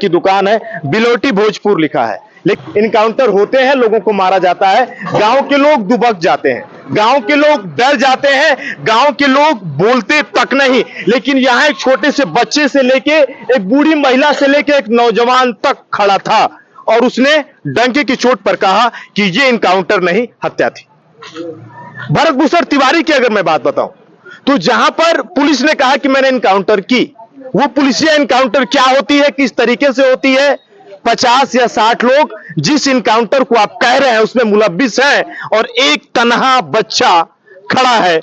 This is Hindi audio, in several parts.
की दुकान है, बिलोटी भोजपुर लिखा है। लेकिन इनकाउंटर होते हैं, लोगों को मारा जाता है, गांव के लोग दुबक जाते हैं, गांव के लोग डर जाते हैं, गांव के लोग बोलते तक नहीं। लेकिन यहां एक छोटे से बच्चे से लेके एक बूढ़ी महिला से लेके एक नौजवान तक खड़ा था और उसने डंके की चोट पर कहा कि ये इनकाउंटर नहीं, हत्या थी। भरत भूषण तिवारी की अगर मैं बात बताऊं तो जहां पर पुलिस ने कहा कि मैंने इनकाउंटर की, वो पुलिसिया इनकाउंटर क्या होती है, किस तरीके से होती है, 50 या 60 लोग जिस इनकाउंटर को आप कह रहे हैं उसमें मुलव्विस हैं और एक तन्हा बच्चा खड़ा है।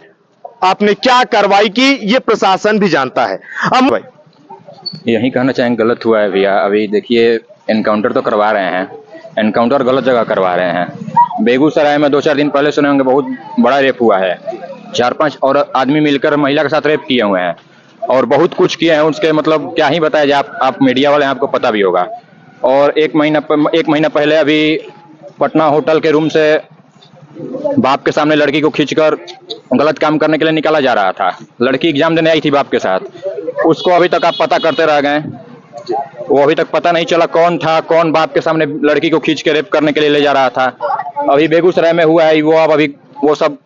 आपने क्या कार्रवाई की ये प्रशासन भी जानता है। अब भाई यही कहना चाहेंगे गलत हुआ है भैया। अभी देखिए एनकाउंटर तो करवा रहे हैं, एनकाउंटर गलत जगह करवा रहे हैं। बेगूसराय में 2-4 दिन पहले सुने होंगे बहुत बड़ा रेप हुआ है, 4-5 और आदमी मिलकर महिला के साथ रेप किए हुए हैं और बहुत कुछ किए हैं। उसके मतलब क्या ही बताया जाए, आप मीडिया वाले हैं, आपको पता भी होगा। और एक महीना पहले अभी पटना होटल के रूम से बाप के सामने लड़की को खींचकर गलत काम करने के लिए निकाला जा रहा था। लड़की एग्जाम देने आई थी बाप के साथ, उसको अभी तक आप पता करते रह गए। वो अभी तक पता नहीं चला कौन था, कौन बाप के सामने लड़की को खींच के रेप करने के लिए ले जा रहा था। अभी बेगूसराय में हुआ है वो, अब अभी वो सब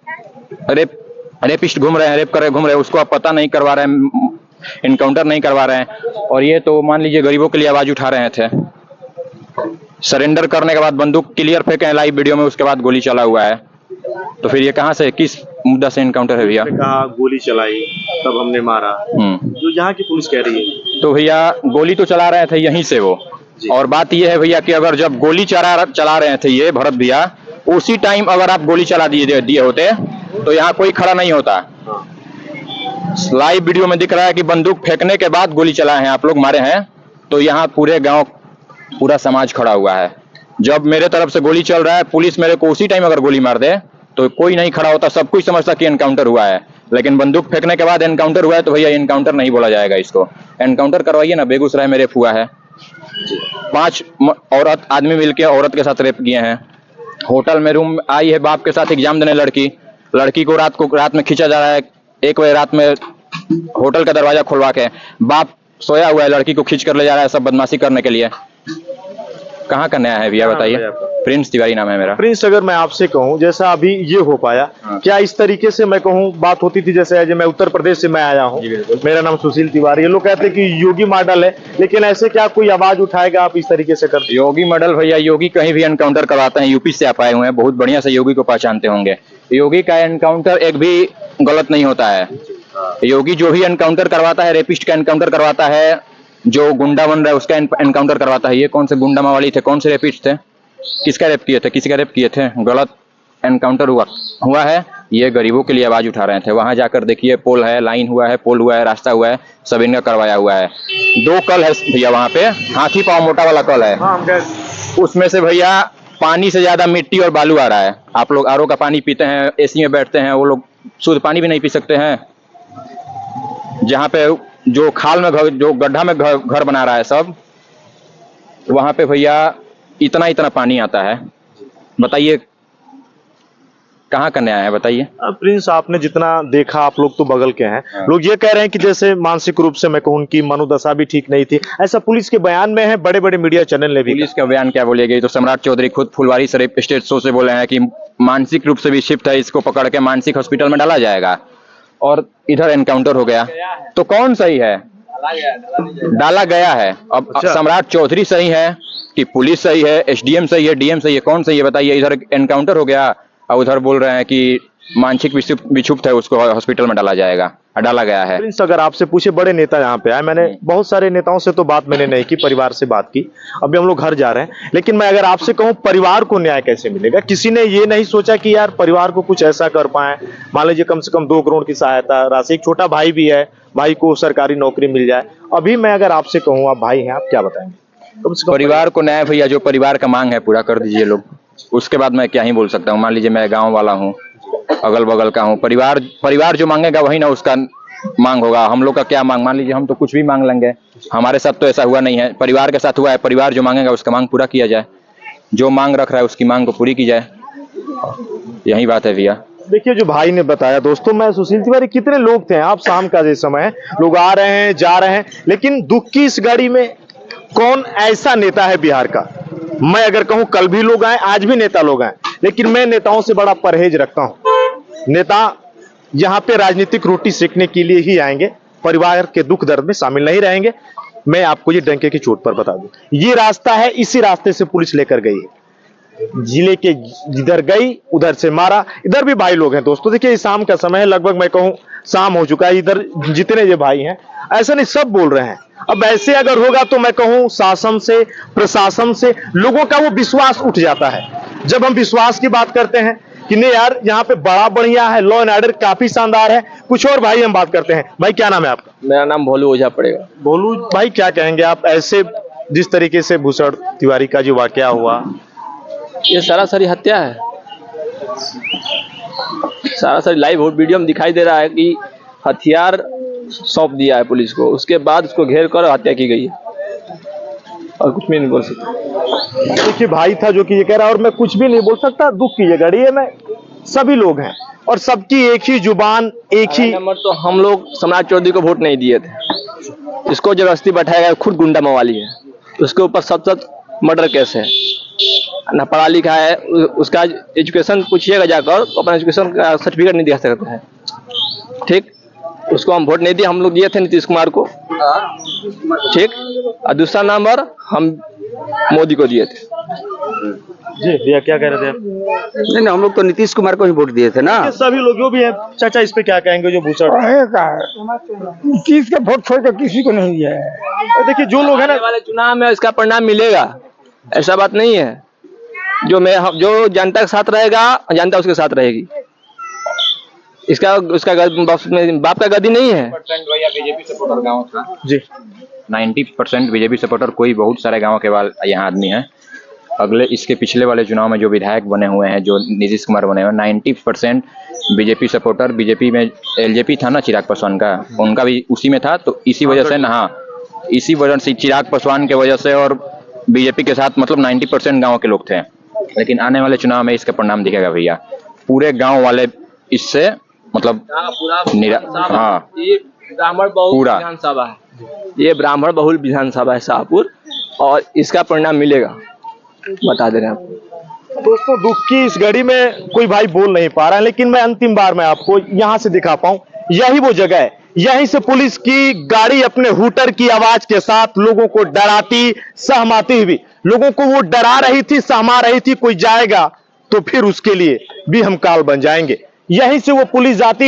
रेपिस्ट घूम रहे हैं, रेप कर रहे घूम रहे हैं, उसको आप पता नहीं करवा रहे हैं, इनकाउंटर नहीं करवा रहे हैं। और ये तो मान लीजिए गरीबों के लिए आवाज उठा रहे थे। सरेंडर करने के बाद बंदूक क्लियर फेंके हैं लाइव वीडियो में, उसके बाद गोली चला हुआ है। तो फिर ये कहाँ से, किस मुद्दा से इनकाउंटर है भैया? कहा गोली चलाई तब हमने मारा, जो यहाँ की पुलिस कह रही है। तो भैया गोली तो चला रहे थे यहीं से वो, और बात ये है भैया कि अगर जब गोली चला रहे थे ये भरत भैया, उसी टाइम अगर आप गोली चला दिए होते तो यहाँ कोई खड़ा नहीं होता। लाइव वीडियो में दिख रहा है कि बंदूक फेंकने के बाद गोली चलाए हैं, आप लोग मारे हैं। तो यहाँ पूरे गांव, पूरा समाज खड़ा हुआ है। जब मेरे तरफ से गोली चल रहा है, पुलिस मेरे को उसी टाइम अगर गोली मार दे तो कोई नहीं खड़ा होता, सब कुछ समझता कि एनकाउंटर हुआ है। लेकिन बंदूक फेंकने के बाद एनकाउंटर हुआ है तो भैया एनकाउंटर नहीं बोला जाएगा इसको। एनकाउंटर करवाइए ना। बेगूसराय में रेप हुआ है, 5 औरत आदमी मिलकर औरत के साथ रेप किए हैं। होटल में रूम आई है बाप के साथ एग्जाम देने लड़की को रात में खींचा जा रहा है, 1 बजे रात में होटल का दरवाजा खुलवा के। बाप सोया हुआ है, लड़की को खींच कर ले जा रहा है सब बदमाशी करने के लिए। कहाँ का नया है भैया बताइए? प्रिंस तिवारी नाम है मेरा। प्रिंस, अगर मैं आपसे कहूं जैसा अभी ये हो पाया, क्या इस तरीके से मैं कहूं बात होती थी? जैसे मैं उत्तर प्रदेश से मैं आया हूं, मेरा नाम सुशील तिवारी, ये लोग कहते हैं कि योगी मॉडल है, लेकिन ऐसे क्या कोई आवाज उठाएगा आप इस तरीके से करते? योगी मॉडल भैया, योगी कहीं भी एनकाउंटर करवाते हैं। यूपी से आप आए हुए हैं, बहुत बढ़िया से योगी को पहचानते होंगे। योगी का एनकाउंटर एक भी गलत नहीं होता है। योगी जो भी एनकाउंटर करवाता है, रेपिस्ट का एनकाउंटर करवाता है, जो गुंडा बन रहा है उसका एनकाउंटर करवाता है। ये कौन से गुंडा मावाली थे, कौन से रेपिस्ट थे, किसका रेप किए थे, किसी का रेप किए थे? गलत एनकाउंटर हुआ है। ये गरीबों के लिए आवाज उठा रहे थे। वहां जाकर देखिए, पोल है, लाइन हुआ है, पोल हुआ है, रास्ता हुआ है, सब इनका करवाया हुआ है। 2 कल है भैया वहां पे, हाथी पाँव मोटा वाला कल है। उसमें से भैया पानी से ज्यादा मिट्टी और बालू आ रहा है। आप लोग आरओ का पानी पीते हैं, एसी में बैठते हैं, वो लोग शुद्ध पानी भी नहीं पी सकते हैं। जहाँ पे जो खाल में जो गड्ढा में घर बना रहा है सब, वहां पे भैया इतना पानी आता है। बताइए कहाँ का न्याय है बताइए? प्रिंस, आपने जितना देखा, आप लोग तो बगल के हैं, लोग ये कह रहे हैं कि जैसे मानसिक रूप से मैं कहूँ उनकी मनोदशा भी ठीक नहीं थी, ऐसा पुलिस के बयान में है। बड़े बड़े मीडिया चैनल ने भी। पुलिस का बयान क्या बोलेगी? तो सम्राट चौधरी खुद फुलवारी शरीफ स्टेट शो से बोले हैं कि मानसिक रूप से भी शिफ्ट है, इसको पकड़ के मानसिक हॉस्पिटल में डाला जाएगा। और इधर एनकाउंटर हो गया, तो कौन सही है? डाला गया है। अब सम्राट चौधरी सही है कि पुलिस सही है, एसडीएम सही है, डीएम सही है, कौन सही है बताइए? इधर एनकाउंटर हो गया और उधर बोल रहे हैं कि मानसिक विक्षुब्ध है, उसको हॉस्पिटल में डाला गया है। प्रिंस, अगर आपसे पूछे, बड़े नेता यहाँ पे आए, मैंने बहुत सारे नेताओं से तो बात मैंने नहीं की, परिवार से बात की, अभी हम लोग घर जा रहे हैं। लेकिन मैं अगर आपसे कहूँ परिवार को न्याय कैसे मिलेगा? किसी ने ये नहीं सोचा कि यार परिवार को कुछ ऐसा कर पाए, मान लीजिए कम से कम 2 करोड़ की सहायता राशि, एक छोटा भाई भी है, भाई को सरकारी नौकरी मिल जाए। अभी मैं अगर आपसे कहूँ, आप भाई हैं, आप क्या बताएंगे? परिवार को न्याय भैया, जो परिवार का मांग है पूरा कर दीजिए लोग। उसके बाद मैं क्या ही बोल सकता हूँ। मान लीजिए मैं गाँव वाला हूँ, अगल बगल का हूँ, परिवार जो मांगेगा वही ना उसका मांग होगा। हम लोग का क्या मांग? मान लीजिए हम तो कुछ भी मांग लेंगे, हमारे साथ तो ऐसा हुआ नहीं है, परिवार के साथ हुआ है। परिवार जो मांगेगा उसका मांग पूरा किया जाए, जो मांग रख रहा है उसकी मांग को पूरी की जाए, यही बात है भैया। देखिए जो भाई ने बताया, दोस्तों मैं सुशील तिवारी, कितने लोग थे, आप शाम का जो समय है, लोग आ रहे हैं जा रहे हैं, लेकिन दुख की इस घड़ी में कौन ऐसा नेता है बिहार का, मैं अगर कहूं कल भी लोग आए, आज भी नेता लोग आए, लेकिन मैं नेताओं से बड़ा परहेज रखता हूं। नेता यहां पे राजनीतिक रोटी सेकने के लिए ही आएंगे, परिवार के दुख दर्द में शामिल नहीं रहेंगे। मैं आपको ये डंके की चोट पर बता दूं, ये रास्ता है, इसी रास्ते से पुलिस लेकर गई है। जिले के जिधर गई उधर से मारा। इधर भी भाई लोग हैं दोस्तों, देखिए शाम का समय है, लगभग मैं कहूं शाम हो चुका है। इधर जितने ये भाई हैं, ऐसा नहीं सब बोल रहे हैं। अब ऐसे अगर होगा तो मैं कहूं शासन से, प्रशासन से लोगों का वो विश्वास उठ जाता है। जब हम विश्वास की बात करते हैं कि नहीं यार यहाँ पे बड़ा बढ़िया है, लॉ एंड ऑर्डर काफी शानदार है। कुछ और भाई हम बात करते हैं। भाई क्या नाम है आपका? मेरा नाम भोलू ओझा पड़ेगा। भोलू भाई, क्या कहेंगे आप ऐसे जिस तरीके से भूषण तिवारी का जो वाकया हुआ? ये सरासरी हत्या है। सरासरी लाइव वीडियो में दिखाई दे रहा है कि हथियार सौंप दिया है पुलिस को, उसके बाद उसको घेर कर हत्या की गई है, और कुछ भी नहीं बोल सकता। देखिए भाई था जो कि ये कह रहा है, और मैं कुछ भी नहीं बोल सकता। दुख की ये घड़ी है, मैं सभी लोग हैं और सबकी एक ही जुबान, एक ही नंबर। तो हम लोग सम्राट चौधरी को वोट नहीं दिए थे। इसको जबरदस्ती बैठाया, खुद गुंडा मवाली है, उसके ऊपर सतत मर्डर केस है, ना पढ़ा लिखा है। उसका एजुकेशन पूछिएगा जाकर, तो अपना एजुकेशन का सर्टिफिकेट नहीं दिखा सकते हैं। ठीक, उसको हम वोट नहीं दिए, हम लोग दिए थे नीतीश कुमार को। ठीक, और दूसरा नंबर हम मोदी को दिए थे। जी भैया क्या कह रहे थे आप? नहीं, हम लोग तो नीतीश कुमार को ही वोट दिए थे ना। ये सभी लोग जो भी है, चाचा इस पे क्या कहेंगे जो भूषण? नीतीश का वोट छोड़ कर किसी को नहीं दिया है। देखिए जो लोग है ना, आने वाले चुनाव में इसका परिणाम मिलेगा, ऐसा बात नहीं है। जो जनता के साथ रहेगा, जनता उसके साथ रहेगी। इसका उसका बाप का गद्दी नहीं है। बीजेपी सपोर्टर गाँव का जी 90% बीजेपी सपोर्टर, कोई बहुत सारे गांव के यहाँ आदमी है। अगले इसके पिछले वाले चुनाव में जो विधायक बने हुए हैं, जो नीतीश कुमार बने हुए हैं, 90% बीजेपी सपोर्टर। बीजेपी में एलजेपी था ना चिराग पासवान का, उनका भी उसी में था। तो इसी वजह से ना, इसी वजह से चिराग पासवान के वजह से और बीजेपी के साथ मतलब 90% गाँव के लोग थे। लेकिन आने वाले चुनाव में इसका परिणाम दिखेगा भैया। पूरे गाँव वाले इससे मतलब हाँ, ये ब्राह्मण बहुल विधानसभा है, ये ब्राह्मण बहुल विधानसभा है शाहपुर, और इसका परिणाम मिलेगा, बता दे रहे हैं आपको। दोस्तों दुख की इस घड़ी में कोई भाई बोल नहीं पा रहा है, लेकिन मैं अंतिम बार मैं आपको यहां से दिखा पाऊं, यही वो जगह है। यहीं से पुलिस की गाड़ी अपने हूटर की आवाज के साथ लोगों को डराती, सहमाती हुई, लोगों को वो डरा रही थी, सहमा रही थी। कोई जाएगा तो फिर उसके लिए भी हम काल बन जाएंगे। यहीं से वो पुलिस जाती